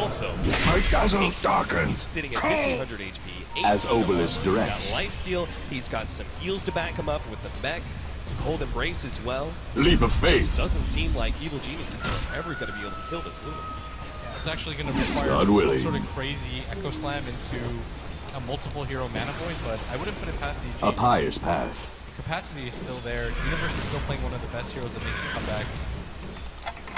also My dazzle darkens. sitting at 1500 HP. As 18 Obelisk He's got directs. lifesteal. He's got some heals to back him up with the mech. Cold Embrace as well. Leap of It faith. doesn't seem like evil geniuses are ever going to be able to kill this Luna. Yeah, it's actually going to require God some willing. sort of crazy Echo Slam into a multiple hero mana void, but I wouldn't put it past EG. A pious path. The capacity is still there. Universe is still playing one of the best heroes at making comebacks.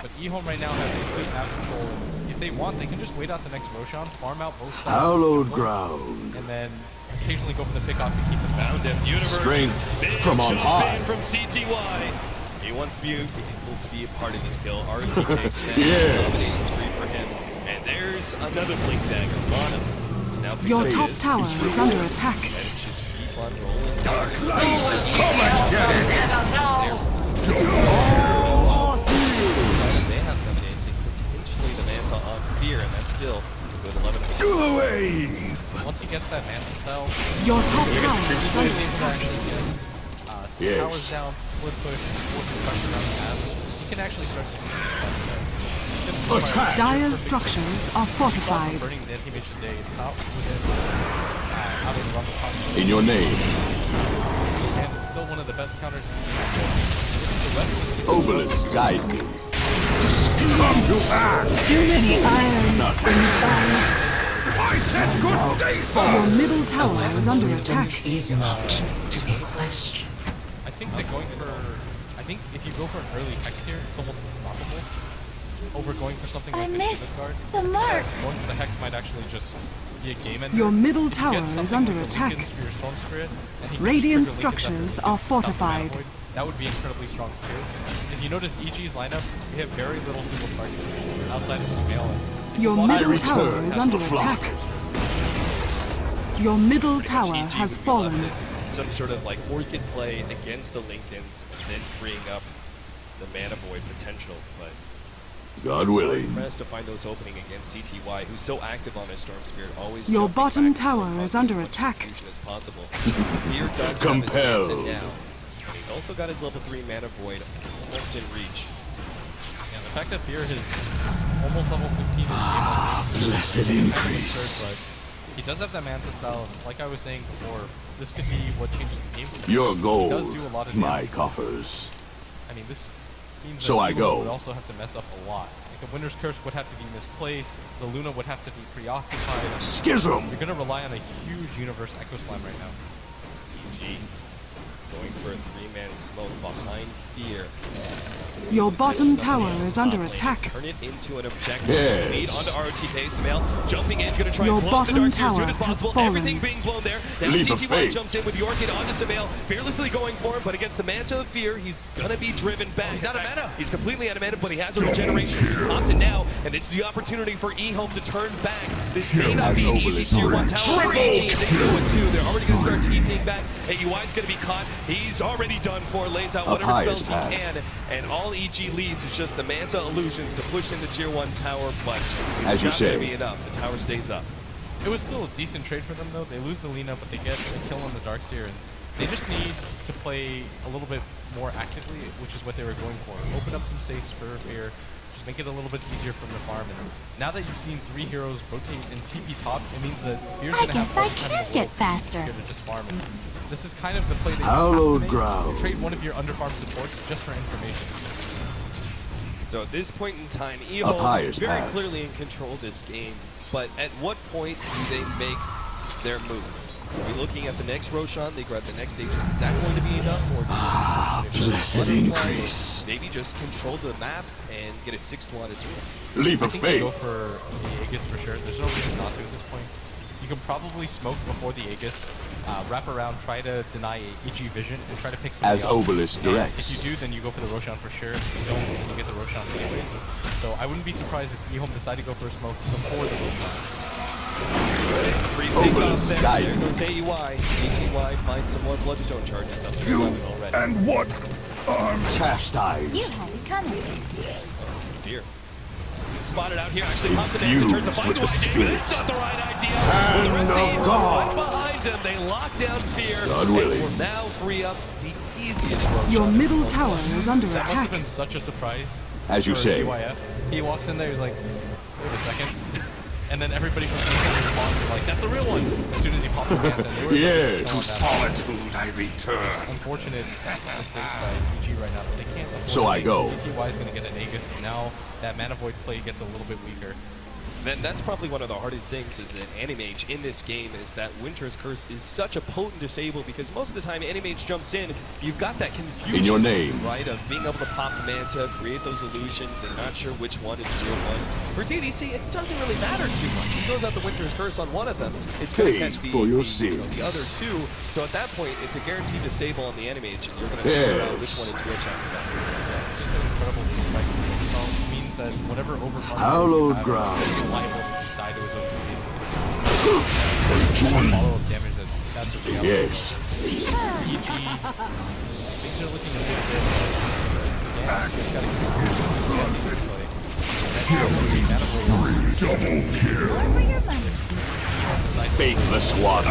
But eHome right now has a good map control. If they want, they can just wait out the next Roshan, farm out both sides. Hallowed ground. And then occasionally go for the pick off to keep them Found him. Universe. Strength Big from on jump high. in from CTY. He wants to be able to be a part of this kill. RTK Stench Yes. dominates the screen for him. And there's another Blink Dagger. Lana is now Your picked up. top tower is under attack. And it's just keep on rolling. Dark light. Come and get it. They have come in. He's potentially the Manta on Fear, and that's still with 11 of Do the wave. Once he gets that Manta spell, Your top tower is under seems to attack. actually get Yes. powers down, split push, forces pressure around the map. He can actually start to Attack. Dire's structures are fortified. burning the anti-mage today. It's not within out of the run of In your name. and it's still one of the best counters. The rest of the Obelisk, guide me. Come to act. Too many irons in the fire. I said good day, Your folks. middle tower is under attack. is not to be questioned. I think that I think if you go for an early hex here, it's almost unstoppable. Over going for something I like missed this guard. the mark. Going for the hex might actually just be a game ender. Your middle If you tower get is something under like the attack. Linken's for your Storm Spirit, and he can Radiant just trigger Linken's structures after are Linken's stop the mana fortified. void, that would be incredibly strong too. If you notice EG's lineup, we have very little single target outside of Sumail. Your middle return tower is as under the flock. attack. Your middle Pretty much tower EG has would be left fallen. in some sort of like orchid play against the Lincolns, then freeing up the mana void potential. But God willing. pressed to find those opening against CTY, who's so active on his Storm Spirit, always Your jumping bottom back tower and is causing under as much attack. confusion as possible. Fear does have his Compel. hands in now. And he's also got his level 3 mana void almost in reach. Yeah, the fact that Fear is almost level 16 in the game, Blessed increase. but he does have that Manta style. And like I was saying before, this could be what changes the game. Your He does gold. do a lot of My damage. coffers. I mean, this means So that I Luna go. would also have to mess up a lot. Like a Winter's Curse would have to be misplaced. The Luna would have to be preoccupied. Schism. You're gonna rely on a huge Universe Echo Slam right now. EG going for a 3-man smoke behind Fear. Your bottom Somebody tower else is under top lane. attack. Turn it into an objective. Yes. Lead onto RTK. Samael jumping in, gonna try Your and blow up the bottom dark here as soon tower as has possible. fallen. Everything being blown there. Now Leap of CTY faith. jumps in with the Orchid onto Samael, fearlessly going for him, but against the Manta of Fear, he's gonna be driven back. He's out of mana. He's completely out of mana, but he has a regeneration option now, and this is the opportunity for eHome to turn back. This may not As be an easy Obelisk tier 1 directs. tower for EG. They can go with 2. They're already gonna start TPing back. AUI's gonna be caught. He's already done for. Lays out A whatever pious spells he path. can, and all EG leads is just the Manta illusions to push into tier 1 tower, but As it's you not say. gonna be enough. The tower stays up. It was still a decent trade for them though. They lose the Lina, but they get a kill on the Darkseer, and they just need to play a little bit more actively, which is what they were going for. Open up some space for Fear, just make it a little bit easier from the farm. And now that you've seen 3 heroes rotate and TP top, it means that Fear's I gonna have guess I all the time in can the get world faster. to just farm it. This is kind of the play that Hallowed you have to make. ground. Trade one of your underfarm supports just for information. So at this point in time, A eHome pious very path. clearly in control of this game, but at what point do they make their move? Are we looking at the next Roshan? They grab the next stage. Is that going to be enough? Or do you Blessed butterfly, increase. or maybe just control the map and get a 6th one as well? Leap I of think they go faith. for the Aegis for sure. There's no reason not to at this point. You can probably smoke before the Aegis, wrap around, try to deny EG vision, and try to pick somebody As up. Obelisk And directs. If you do, then you go for the Roshan for sure. If you don't, then you get the Roshan anyways. So I wouldn't be surprised if eHome decide to go for a smoke before the Roshan. Free Obelisk takeoff there. guide. There goes AUI. CTY finds some more Bloodstone charges up to You 11 already. and what? Chastised. You had it coming. Fear. Spotted out here, actually pops it in, turns Infused to find with the But spirit. it's not the right idea. Hand With the rest of of the God. right behind him, they lock down Fear. God and willing. will now free up the easiest Roshan. Your middle tower is under That must attack. have been such a surprise. As you for say. GYF. He walks in there, he's like, wait a second. And then everybody from the responds like, that's the real one! As soon as he popped the pants in, they were Yes. To solitude I return. unfortunate mistakes by EG right now, but they can't afford So I it. go. CTY is going to get an Aegis, and now that Mana Void play gets a little bit weaker. Then that's probably one of the hardest things as an Animage in this game is that Winter's Curse is such a potent disable because most of the time Animage jumps in, you've got that confusion, In your name. right, of being able to pop the Manta, create those illusions, and not sure which one is the real one. For DDC, it doesn't really matter too much. He throws out the Winter's Curse on one of them, it's going to Pay catch the, for your the other two, so at that point, it's a guaranteed disable on the Animage, and you're going to figure out which one is which after that. Yeah, it's just an incredible team fight. It means that whatever overpower Hallowed you have, ground. it's liable to just die to his own follow-up damage. That's the reality. Yes. EG, things are looking a little bit. Yeah, just gotta keep Faithless water.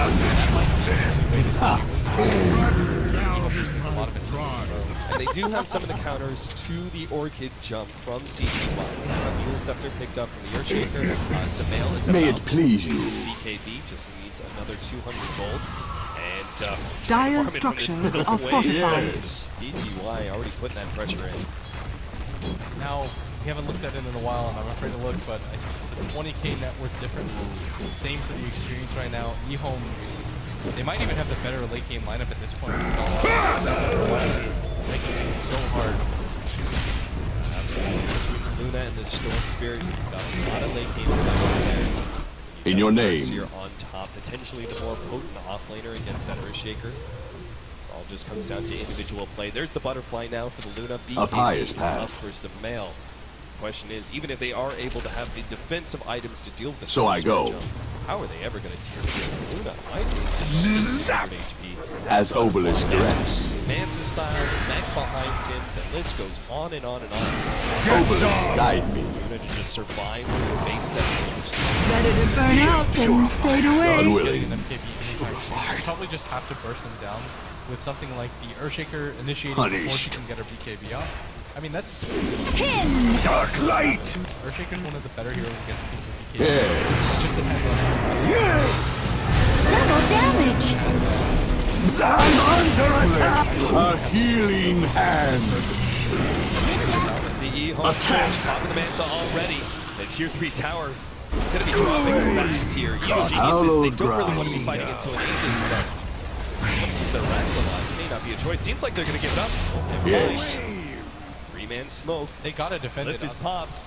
And they do have some of the counters to the Orchid jump from CTY. Mule Scepter picked up from the Earthshaker. Samael is May about it please you. BKB just needs another 200 gold. And Dire Farming from this structures middle are wave. fortified. CTY already putting that pressure in. Now, we haven't looked at it in a while, and I'm afraid to look, but I think it's a 20k net worth difference. Same for the experience right now. eHome, they might even have the better late game lineup at this point. Making it so hard. Absolutely. Between Luna and the Storm Spirit, you've got a lot of late game lineup there. In your name. You're on top, potentially the more potent offlaner against that Earthshaker. It all just comes down to individual play. There's the butterfly now for the Luna. A pious path. Up for some mail. Question is, even if they are able to have the defensive items to deal with the So I go. jump, how are they ever going to tear through Luna? I think it's HP. As Obelisk directs. Manta style, neck behind him, the list goes on and on and on. Obelisk, guide me. Luna to just survive with the base 7. Better to burn out than fade God away. willing. Getting an MKB anytime. You probably just have to burst them down with something like the Earthshaker initiating before she Punished. can get her BKB out. I mean, that's Pin! Dark light. Earthshaker's one of the better heroes against people with BKB. Yes. Just depends on Double damage! I'm under attack. A healing hand. The E-Home Attack. Top of the Manta already. The tier 3 tower is going to be dropping fast here. Evil Geniuses, they Hallowed don't really want to be ground. fighting until an Aegis, but the Rax alive may not be a choice. Seems like they're going to give it up. Yes. 3-man smoke. They gotta defend Lift it. his pops.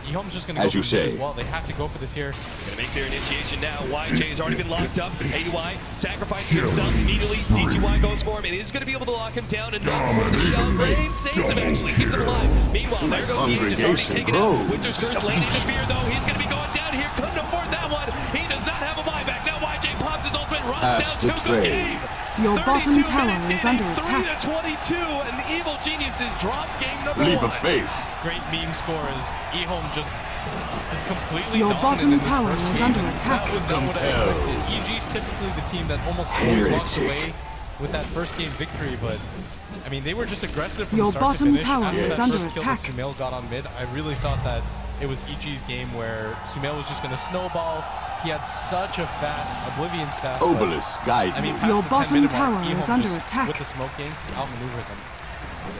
eHome's just gonna As go you for it say. as well. They have to go for this here. Going to make their initiation now. YJ has already been locked up. AY sacrificing himself immediately. CTY goes for him. It is going to be able to lock him down. And now for the shell. Blade saves him actually. Keeps him alive. Meanwhile, there goes the Aegis already Congregation taken out. grows. Winter's Curse late interfere though. He's going to be going down here. Couldn't afford that one. He does not have a buyback. Now YJ pops his ultimate. Runs Pass down the to the tray. game. Your 32 bottom tower minutes is in, under it's attack. 3-22, and the Evil Geniuses drop game number Leap 1. of faith. Great meme scores. eHome just is completely Your dominant bottom in this tower first is game. under attack. That was not what I expected. EG's typically the team that almost always walks Heretic. away with that first game victory, but I mean, they were just aggressive from Your start to bottom finish. tower After is that under first kill that attack. Sumail got on mid, I really thought that it was EG's game where Sumail was just going to snowball. He had such a fast Oblivion staff. but, Obelisk, guide I mean, me. past Your the bottom 10-minute mark, tower eHome is under just, attack. with the smoke ganks, outmaneuvered them.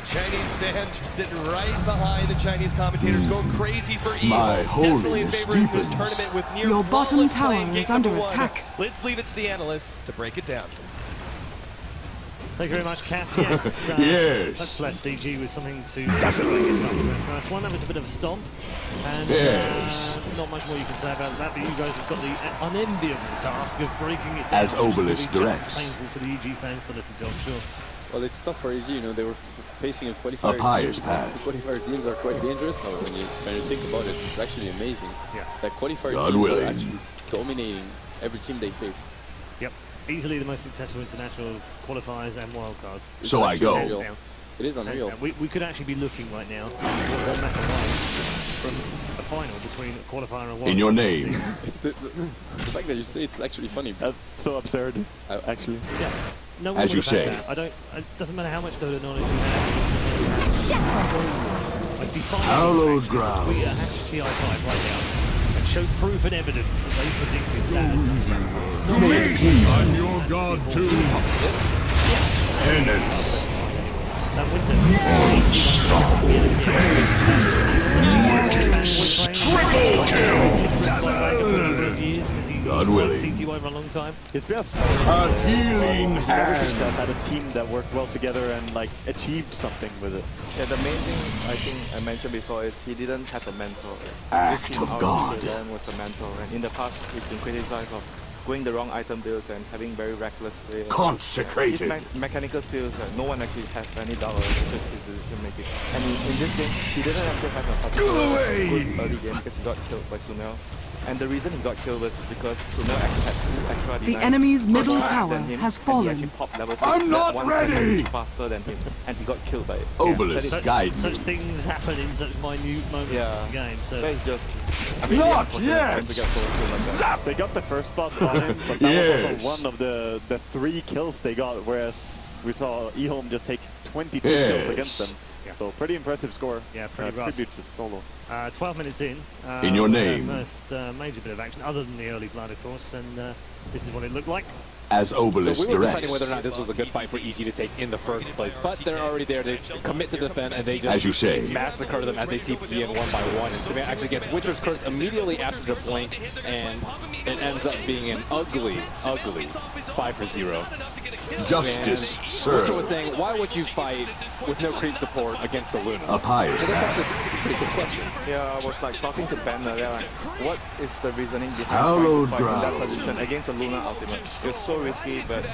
The Chinese fans are sitting right behind the Chinese commentators, going crazy for E. My Definitely in holiness favor of this deepens. tournament with near Your bottom flawless tower playing game is under number 1. attack. Let's leave it to the analysts to break it down. Thank you very much, Cap. Yes. Yes. Let's let DG with something to dazzling us after the first one. That was a bit of a stomp. And Yes. not much more you can say about that, but you guys have got the unenviable task of breaking it down. As Obelisk which is gonna be directs. just painful for the EG fans to listen to, I'm sure. Well, it's tough for AG, you know, they were facing a qualifier A pious team. path. The qualifier teams are quite dangerous now when you think about it. It's actually amazing. Yeah. That qualifier God teams willing. are actually dominating every team they face. Yep. Easily the most successful international qualifiers and wildcards. It's So I actually go. unreal. Down. It is Hands unreal. down. We could actually be looking right now one map away from a final between a qualifier and a wildcard. In your name. The fact that you say it's actually funny. That's so absurd, actually. Yeah. No one As you would have had say. that. I don't. It doesn't matter how much Dota knowledge you have. Like define Hallowed it. ground. Tweet at #TI5 right now and show proof and evidence that they predicted that. I'm your god too. Penance. That Winter. God willing. CTY for a long time. His best. A healing Never hand. had a team that worked well together and like achieved something with it. Yeah, the main thing I think I mentioned before is he didn't have a mentor. Act This team of God. to them was a mentor, and in the past he's been criticized of going the wrong item builds and having very reckless play. His Consecrated. mechanical skills, no one actually has any doubt. It's just his decision making. And in this game, he didn't actually have a particularly good early game because he got killed by Sunil. And the reason he got killed was because Sunil actually had 2 extra The denies enemy's middle faster tower than him, has and fallen. he actually popped level 6 I'm not 1 second ready! faster than him, and he got killed by it. Obelisk, Such, guide such me. things happen in such minute moments Yeah. in the game. So That is just... I mean, Not unfortunate yet! time to get solo kill like that. They got the first spot on him, but that was Yes. also one of the 3 kills they got, whereas we saw Ehome just take 22 Yes. kills against them. Yeah. So pretty impressive score. Yeah, pretty rough. Tribute to Solo. 12 minutes in. In your name. First major bit of action, other than the early blood, of course, and this is what it looked like. As So Obelisk we were deciding directs. whether or not this was a good fight for EG to take in the first place, but they're already there. They commit to defend, and they just As you say. massacre them as they TP in 1 by 1. And Samir actually gets Winter's Curse immediately after the blink, and it ends up being an ugly 5 for 0. Justice Winter was served. saying, why would you fight with no creep support against the Luna? A pious So that's path. actually a pretty good question. Yeah, I was like talking to Ben earlier, like, what is the reasoning behind Hallowed trying to fight in that ground. position against a Luna ultimate? It's so risky, but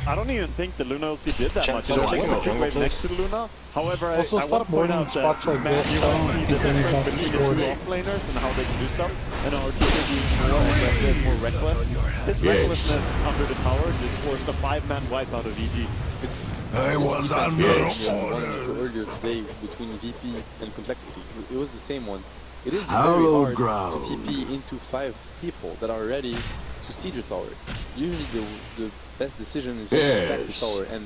I don't even think the Luna ulti did that Chen much. so I think I it was a go. quick wave next to the Luna. However, I Also want to stop point out moving spots that like Matt, this, you so see the you can difference have between the scoring. two offlaners and how they can do stuff, and our team being more aggressive, more reckless. This Yes. recklessness under the tower just forced a 5-man wipe out of EG. I was under Yes. One order. so earlier today between VP and Complexity. It was the same one. It is very Hallowed hard ground. to TP into 5 people that are ready to siege a tower. Usually the best decision is just to sack the Yes. tower, and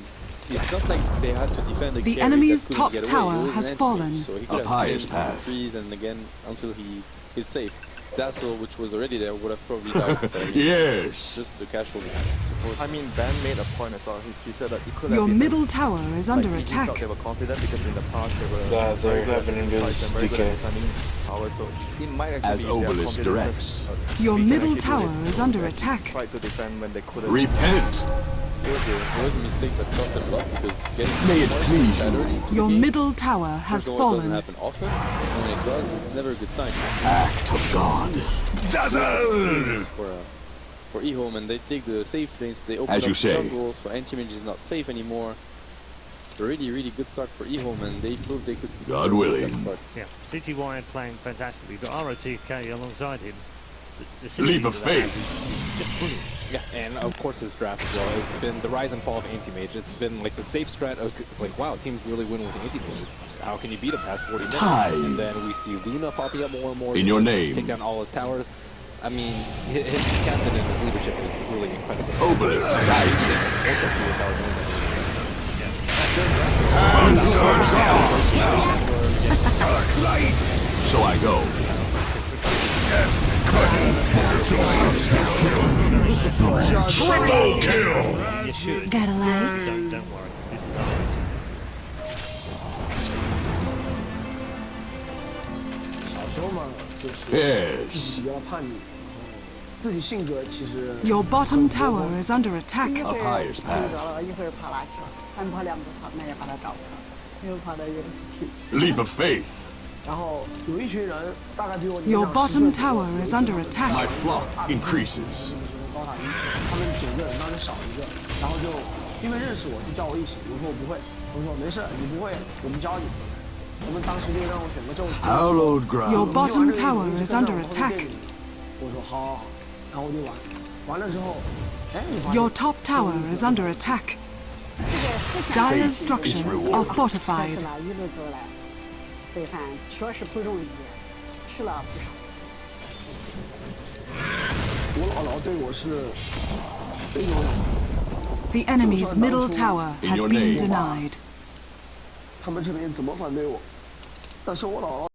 it's not like they had to defend a The carry enemy's that couldn't top get away. tower It was has an fallen. anti-mage, so he could A have pious played path. freeze and again until he is safe. Dazzle, which was already there, would have probably died. But I mean, Yes. it's just the casual support. I mean, Ben made a point as well. He said that it could Your have been middle tower is under like, attack. They were confident because in the past they were Yeah, very they good have at an fights and very good at DK. defending power, so it might actually As be their Obelisk confidence directs. that Your we can middle actually do tower this. is under They attack. tried to defend when they couldn't. Repent. It was a mistake that cost them a lot because getting May it forced please that you. early into the Your game, middle tower has first of all, it doesn't fallen. happen often, and when it does, it's never a good sign. Act of God. It's for Ehome, and they take the safe lanes, they open As up you the say. jungle, so anti-mage is not safe anymore. A really good start for Ehome, and they proved they could God use willing. that start. Yeah, CTY playing fantastically, but ROTK alongside him. The synergy Leap of that they have faith. is just brilliant. Yeah, and of course his draft as well. It's been the rise and fall of anti-mage. It's been like the safe strat of, it's like, wow, teams really win with anti-mage. How can you beat him past 40 minutes? Tides. And then we see Luna popping up more and more. In He your just name. Take down all his towers. I mean, his captain and his leadership is really incredible. Obelisk guide. Also to the tower doing that. So I go. You should. Got a light? Don't worry. This is ROT. 小时候嘛，就是 Yes. 比较叛逆，自己性格其实 Your bottom tower is under attack. A pious path. 一会儿跑哪去了，三跑两步跑，那也把他找不着，又跑到有的是挺。 Leap of faith. 然后有一群人大概比我年 Your 长10 bottom 岁左右 tower is under My attack. flock increases. 高塔一，他们9个人当时少一个，然后就因为认识我，就叫我一起。我说我不会，我说没事，你不会，我们教你。我们当时就让我选个咒词。 Hallowed Your ground. bottom tower is under attack. 我说好，好，好，然后我就玩，完了之后，哎，你发现 Your top tower is under attack. Dire's structures are 但 fortified. 是呢，一路走来，对方确实不容易，吃了不少。我姥姥对我是非常好， The enemy's middle tower In has your been name. denied. 他们这边怎么反对我，但是我姥姥。